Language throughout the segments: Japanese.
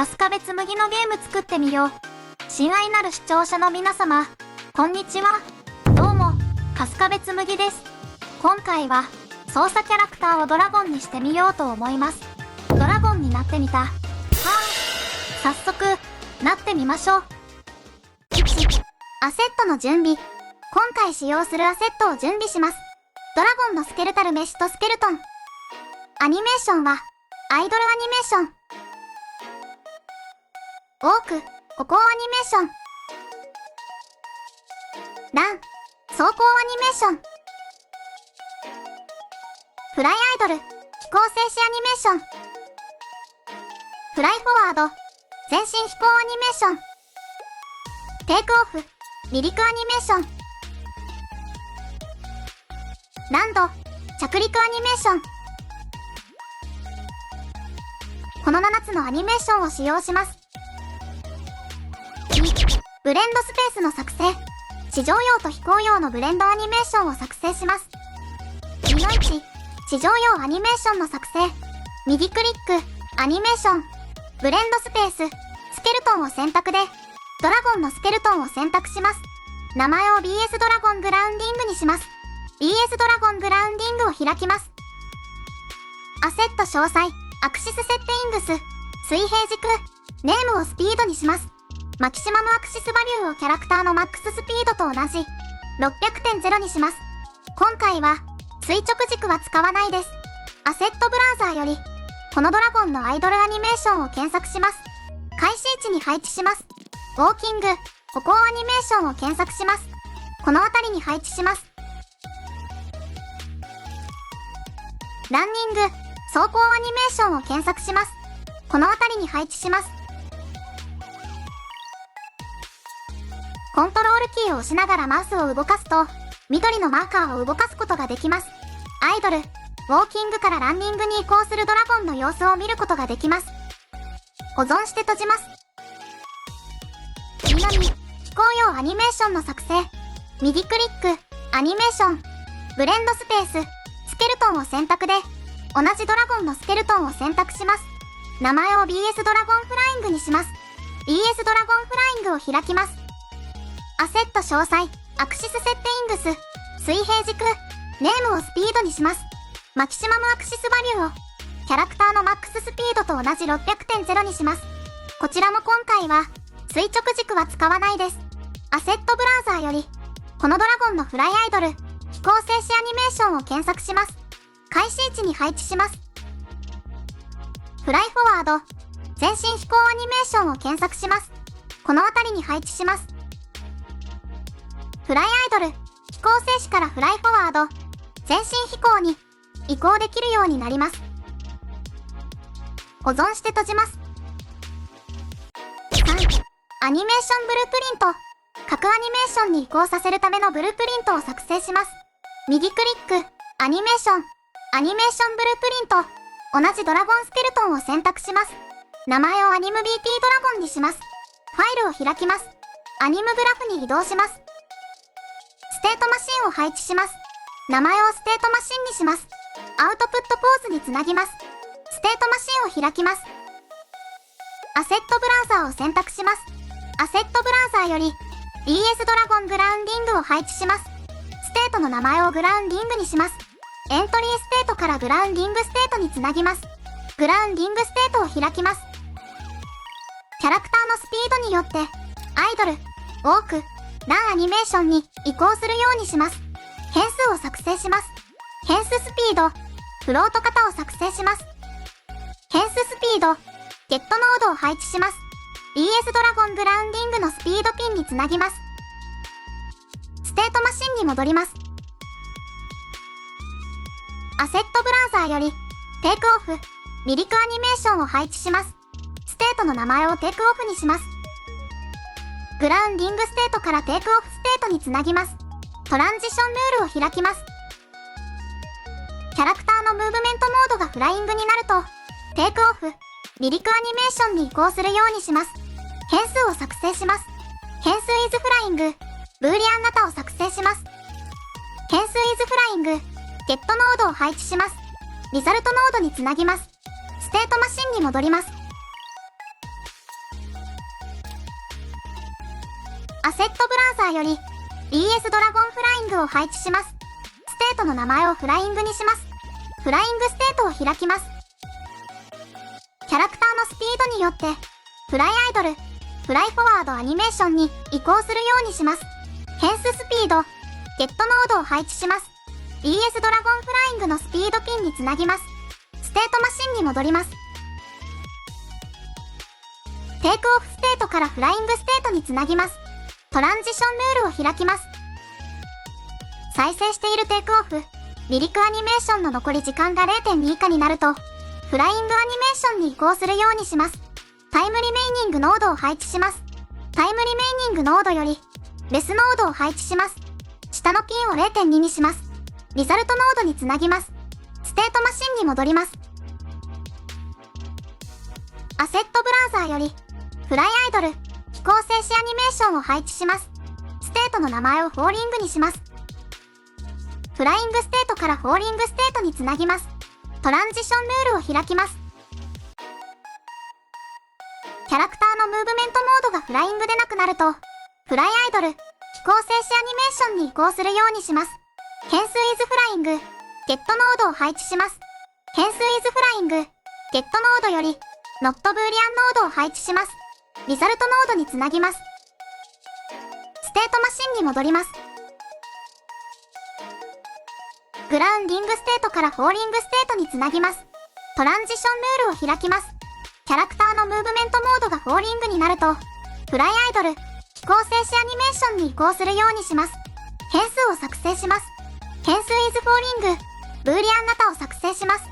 春日部つむぎのゲーム作ってみよう。親愛なる視聴者の皆様、こんにちは。どうも、春日部つむぎです。今回は、操作キャラクターをドラゴンにしてみようと思います。ドラゴンになってみた。早速、なってみましょう。1、アセットの準備。今回使用するアセットを準備します。ドラゴンのスケルタルメッシュとスケルトン。アニメーションは、アイドルアニメーション。オーク、歩行アニメーション。ラン、走行アニメーション。フライアイドル、飛行静止アニメーション。フライフォワード、全身飛行アニメーション。テイクオフ、離陸アニメーション。ランド、着陸アニメーション。この7つのアニメーションを使用します。2、ブレンドスペースの作成。地上用と飛行用のブレンドアニメーションを作成します。2の1、地上用アニメーションの作成。右クリック、アニメーション。ブレンドスペース、スケルトンを選択で、ドラゴンのスケルトンを選択します。名前を BS ドラゴングラウンディングにします。BS ドラゴングラウンディングを開きます。アセット詳細、アクシスセッティングス、水平軸、ネームをスピードにします。マキシマムアクシスバリューをキャラクターのマックススピードと同じ 600.0 にします。今回は垂直軸は使わないです。アセットブラウザーよりこのドラゴンのアイドルアニメーションを検索します。開始位置に配置します。ウォーキング、歩行アニメーションを検索します。この辺りに配置します。ランニング、走行アニメーションを検索します。この辺りに配置します。コントロールキーを押しながらマウスを動かすと、緑のマーカーを動かすことができます。アイドル、ウォーキングからランニングに移行するドラゴンの様子を見ることができます。保存して閉じます。次の2、飛行用アニメーションの作成。右クリック、アニメーション。ブレンドスペース、スケルトンを選択で、同じドラゴンのスケルトンを選択します。名前を BS ドラゴンフライングにします。BS ドラゴンフライングを開きます。アセット詳細、アクシスセッティングス、水平軸、ネームをスピードにします。マキシマムアクシスバリューを、キャラクターのマックススピードと同じ 600.0 にします。こちらも今回は、垂直軸は使わないです。アセットブラウザーより、このドラゴンのフライアイドル、飛行静止アニメーションを検索します。開始位置に配置します。フライフォワード、全身飛行アニメーションを検索します。この辺りに配置します。フライアイドル、飛行静止からフライフォワード、全身飛行に移行できるようになります。保存して閉じます。3、アニメーションブループリント。各アニメーションに移行させるためのブループリントを作成します。右クリック、アニメーション、アニメーションブループリント。同じドラゴンスケルトンを選択します。名前をアニム BT ドラゴンにします。ファイルを開きます。アニムグラフに移動します。ステートマシンを配置します。名前をステートマシンにします。アウトプットポーズにつなぎます。ステートマシンを開きます。アセットブラウザーを選択します。アセットブラウザーより BS ドラゴングラウンディングを配置します。ステートの名前をグラウンディングにします。エントリーステートからグラウンディングステートにつなぎます。グラウンディングステートを開きます。キャラクターのスピードによってアイドル、ウォーク、ランアニメーションに移行するようにします。変数を作成します。変数スピード、フロート型を作成します。変数スピード、ゲットノードを配置します。BS ドラゴングラウンディングのスピードピンにつなぎます。ステートマシンに戻ります。アセットブラウザーよりテイクオフ、離陸アニメーションを配置します。ステートの名前をテイクオフにします。グラウンディングステートからテイクオフステートにつなぎます。トランジションルールを開きます。キャラクターのムーブメントモードがフライングになると、テイクオフ、離陸アニメーションに移行するようにします。変数を作成します。変数 is フライング、ブーリアン型を作成します。変数 is フライング、ゲットノードを配置します。リザルトノードにつなぎます。ステートマシンに戻ります。アセットブラウザーより DS ドラゴンフライングを配置します。ステートの名前をフライングにします。フライングステートを開きます。キャラクターのスピードによってフライアイドル、フライフォワードアニメーションに移行するようにします。変数スピード、ゲットノードを配置します。DS ドラゴンフライングのスピードピンにつなぎます。ステートマシンに戻ります。テイクオフステートからフライングステートにつなぎます。トランジションルールを開きます。再生しているテイクオフ、離陸アニメーションの残り時間が 0.2 以下になると、フライングアニメーションに移行するようにします。タイムリメイニングノードを配置します。タイムリメイニングノードより、レスノードを配置します。下のピンを 0.2 にします。リザルトノードにつなぎます。ステートマシンに戻ります。アセットブラウザーより、フライアイドル、飛行静止アニメーションを配置します。ステートの名前をフォーリングにします。フライングステートからフォーリングステートにつなぎます。トランジションルールを開きます。キャラクターのムーブメントモードがフライングでなくなると、フライアイドル、飛行静止アニメーションに移行するようにします。変数イズフライング、ゲットノードを配置します。変数イズフライング、ゲットノードより、ノットブーリアンノードを配置します。リザルトノードにつなぎます。ステートマシンに戻ります。グラウンディングステートからフォーリングステートにつなぎます。トランジションルールを開きます。キャラクターのムーブメントモードがフォーリングになると、フライアイドル、飛行静止アニメーションに移行するようにします。変数を作成します。変数イズフォーリング、ブーリアン型を作成します。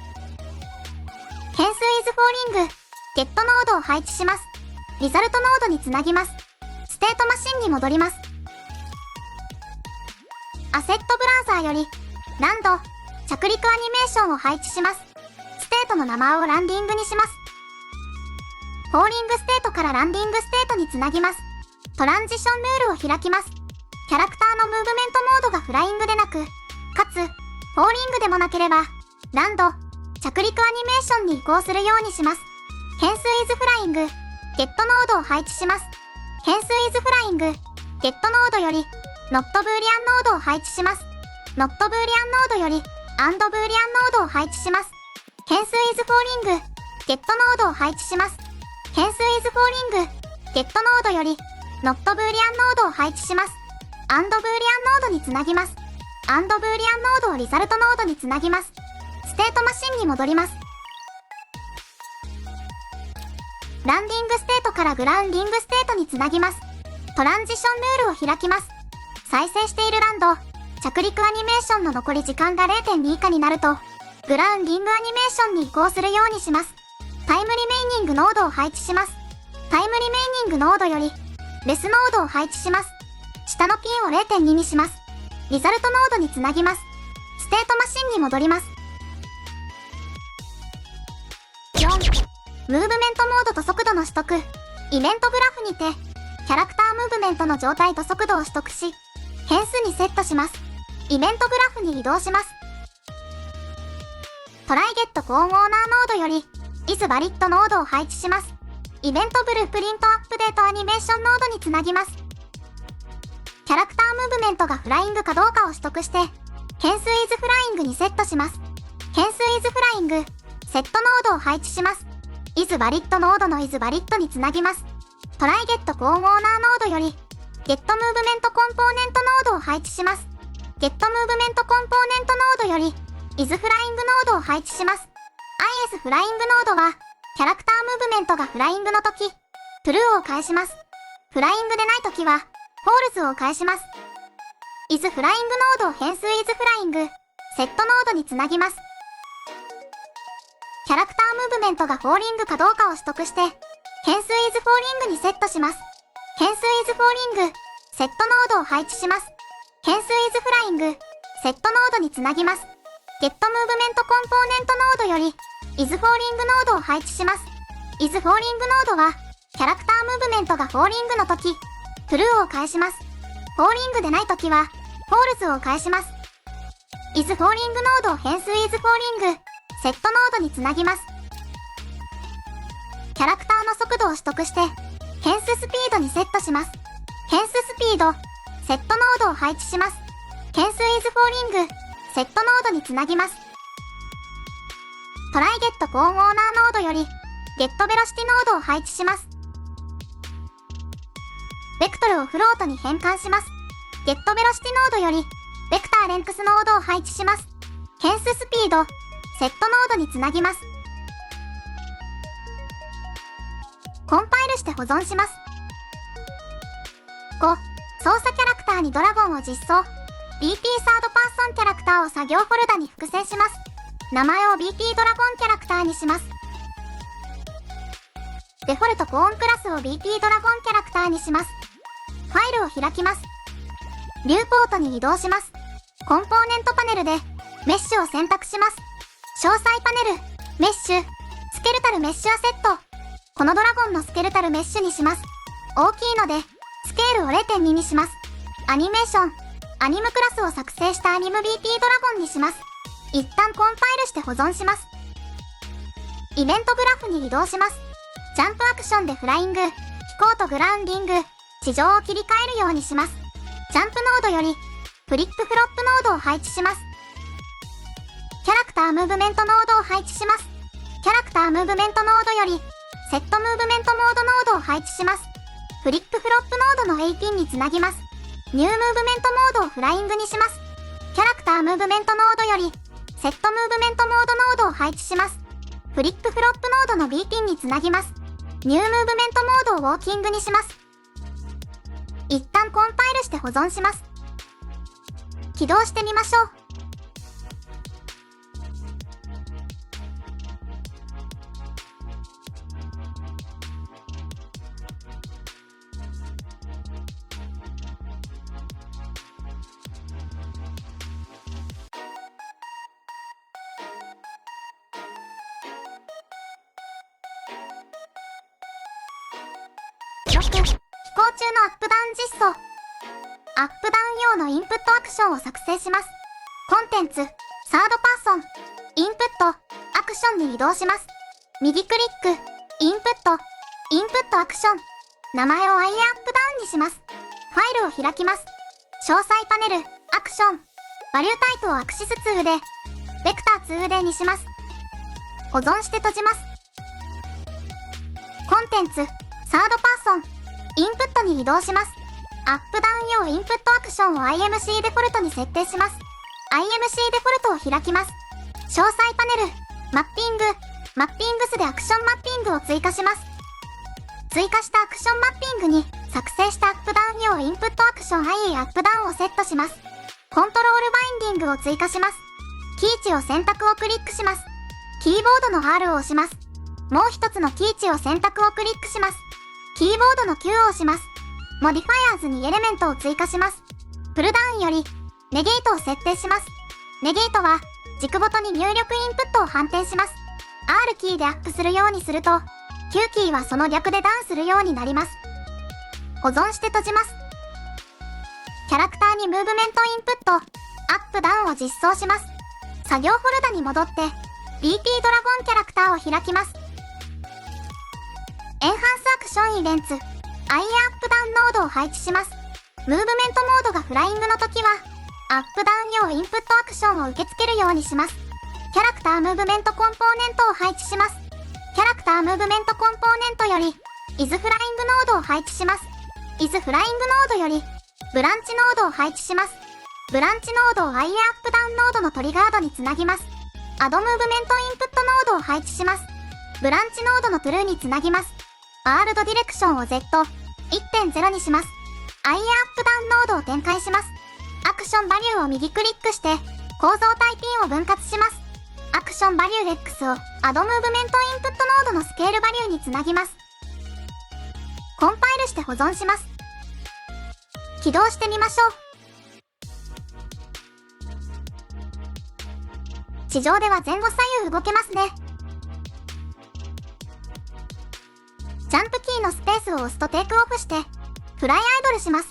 変数イズフォーリング、ゲットノードを配置します。リザルトノードにつなぎます。ステートマシンに戻ります。アセットブラウザーより、ランド、着陸アニメーションを配置します。ステートの名前をランディングにします。フォーリングステートからランディングステートにつなぎます。トランジションルールを開きます。キャラクターのムーブメントモードがフライングでなく、かつ、フォーリングでもなければ、ランド、着陸アニメーションに移行するようにします。変数イズフライング、ゲットノードを配置します。変数イズフライング、ゲットノードより、ノットブーリアンノードを配置します。ノットブーリアンノードより、アンドブーリアンノードを配置します。変数イズフォーリング、ゲットノードを配置します。変数イズフォーリング、ゲットノードより、ノットブーリアンノードを配置します。アンドブーリアンノードにつなぎます。アンドブーリアンノードをリザルトノードにつなぎます。ステートマシンに戻ります。ランディングステートからグラウンディングステートにつなぎます。トランジションルールを開きます。再生しているランド、着陸アニメーションの残り時間が 0.2 以下になると、グラウンディングアニメーションに移行するようにします。タイムリメイニングノードを配置します。タイムリメイニングノードより、レスノードを配置します。下のピンを 0.2 にします。リザルトノードにつなぎます。ステートマシンに戻ります。4、ムーブメントモードと速度の取得。イベントグラフにて、キャラクタームーブメントの状態と速度を取得し、変数にセットします。イベントグラフに移動します。トライゲットコーンオーナーノードより、イズバリットノードを配置します。イベントブループリントアップデートアニメーションノードにつなぎます。キャラクタームーブメントがフライングかどうかを取得して、変数イズフライングにセットします。変数イズフライング、セットノードを配置します。イズバリットノードのイズバリットにつなぎます。トライゲットコーンオーナーノードより、ゲットムーブメントコンポーネントノードを配置します。ゲットムーブメントコンポーネントノードより、イズフライングノードを配置します。IS フライングノードは、キャラクタームーブメントがフライングの時、トゥルーを返します。フライングでない時は、フォールズを返します。イズフライングノードを変数イズフライング、セットノードにつなぎます。キャラクタームーブメントがフォーリングかどうかを取得して、変数イズフォーリングにセットします。変数イズフォーリング、セットノードを配置します。変数イズフライング、セットノードにつなぎます。ゲットムーブメントコンポーネントノードより、イズフォーリングノードを配置します。イズフォーリングノードは、キャラクタームーブメントがフォーリングの時、トゥルーを返します。フォーリングでない時は、フォールズを返します。イズフォーリングノードを変数イズフォーリング、セットノードにつなぎます。キャラクターの速度を取得して、変数スピードにセットします。変数スピード、セットノードを配置します。変数 is falling、セットノードにつなぎます。トライゲットコーンオーナーノードより、ゲットベロシティノードを配置します。ベクトルをフロートに変換します。ゲットベロシティノードより、ベクターレンクスノードを配置します。変数スピード、セットノードにつなぎます。コンパイルして保存します。5、操作キャラクターにドラゴンを実装。BT サードパーソンキャラクターを作業フォルダに複製します。名前を BT ドラゴンキャラクターにします。デフォルトコーンクラスを BT ドラゴンキャラクターにします。ファイルを開きます。ビューポートに移動します。コンポーネントパネルでメッシュを選択します。詳細パネル、メッシュ、スケルタルメッシュアセット。このドラゴンのスケルタルメッシュにします。大きいので、スケールを 0.2 にします。アニメーション、アニムクラスを作成したアニム BT ドラゴンにします。一旦コンパイルして保存します。イベントグラフに移動します。ジャンプアクションでフライング、飛行とグラウンディング、地上を切り替えるようにします。ジャンプノードより、フリップフロップノードを配置します。キャラクタームーブメントノードを配置します。キャラクタームーブメントノードより、セットムーブメントモードノードを配置します。フリップフロップノードの18につなぎます。ニュームーブメントモードをフライングにします。キャラクタームーブメントノードより、セットムーブメントモードノードを配置します。フリップフロップノードの BT につなぎます。ニュームーブメントモードをウォーキングにします。一旦コンパイルして保存します。起動してみましょう。6、飛行中のアップダウン実装。アップダウン用のインプットアクションを作成します。コンテンツ、サードパーソン、インプット、アクションに移動します。右クリック、インプットアクション。名前を IA アップダウンにします。ファイルを開きます。詳細パネル、アクション。バリュータイプをアクシス 2D、ベクター 2D にします。保存して閉じます。コンテンツ、サードパーソン、インプットに移動します。アップダウン用インプットアクションを IMC デフォルトに設定します。IMC デフォルトを開きます。詳細パネル、マッピングスでアクションマッピングを追加します。追加したアクションマッピングに作成したアップダウン用インプットアクション IA アップダウンをセットします。コントロールバインディングを追加します。キー値を選択をクリックします。キーボードの R を押します。もう一つのキー値を選択をクリックします。キーボードの Q を押します。モディファイアーズにエレメントを追加します。プルダウンより、ネゲートを設定します。ネゲートは、軸ごとに入力インプットを反転します。R キーでアップするようにすると、Q キーはその逆でダウンするようになります。保存して閉じます。キャラクターにムーブメントインプット、アップダウンを実装します。作業フォルダに戻って、BT ドラゴンキャラクターを開きます。エンハンスアクションイベンツ、IA アップダウンノードを配置します。ムーブメントモードがフライングの時は、アップダウン用インプットアクションを受け付けるようにします。キャラクタームーブメントコンポーネントを配置します。キャラクタームーブメントコンポーネントより、is フライングノードを配置します。is フライングノードより、ブランチノードを配置します。ブランチノードを IA アップダウンノードのトリガードにつなぎます。アドムーブメントインプットノードを配置します。ブランチノードのトゥルーにつなぎます。ワールドディレクションを Z1.0 にします。IA アップダウンノードを展開します。アクションバリューを右クリックして構造タイピンを分割します。アクションバリュー X をアドムーブメントインプットノードのスケールバリューにつなぎます。コンパイルして保存します。起動してみましょう。地上では前後左右動けますね。ジャンプキーのスペースを押すとテイクオフしてフライアイドルします。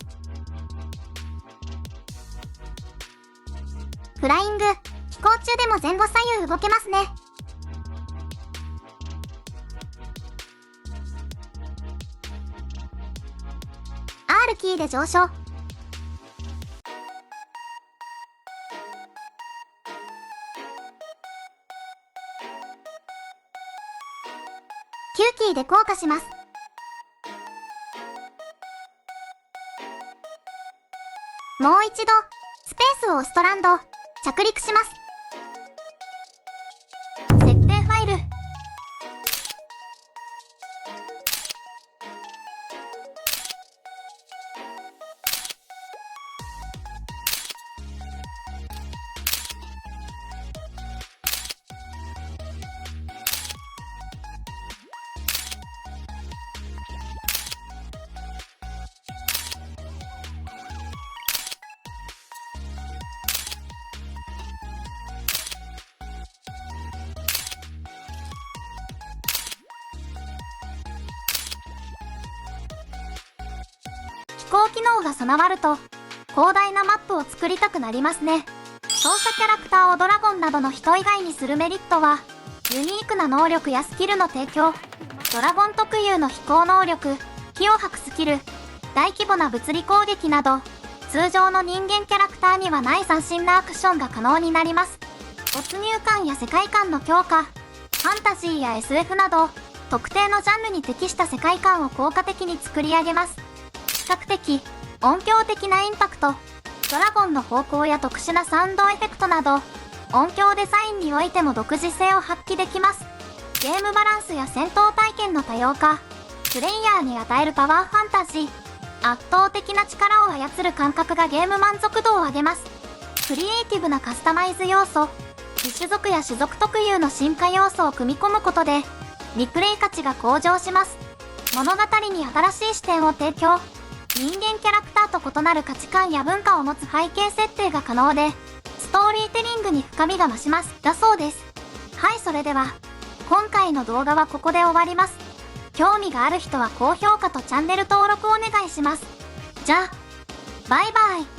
フライング、飛行中でも前後左右動けますね。R るキーで上昇。9キーで降下します。もう一度、スペースを押すとランド、着陸します。設定ファイル。飛行機能が備わると広大なマップを作りたくなりますね。操作キャラクターをドラゴンなどの人以外にするメリットは、ユニークな能力やスキルの提供、ドラゴン特有の飛行能力、火を吐くスキル、大規模な物理攻撃など、通常の人間キャラクターにはない斬新なアクションが可能になります。没入感や世界観の強化、ファンタジーや SF など、特定のジャンルに適した世界観を効果的に作り上げます。比較的、音響的なインパクト、ドラゴンの方向や特殊なサウンドエフェクトなど、音響デザインにおいても独自性を発揮できます。ゲームバランスや戦闘体験の多様化、プレイヤーに与えるパワーファンタジー、圧倒的な力を操る感覚がゲーム満足度を上げます。クリエイティブなカスタマイズ要素、異種族や種族特有の進化要素を組み込むことで、リプレイ価値が向上します。物語に新しい視点を提供。人間キャラクターと異なる価値観や文化を持つ背景設定が可能で、ストーリーテリングに深みが増します。だそうです。はい、それでは、今回の動画はここで終わります。興味がある人は高評価とチャンネル登録お願いします。じゃあ、バイバイ。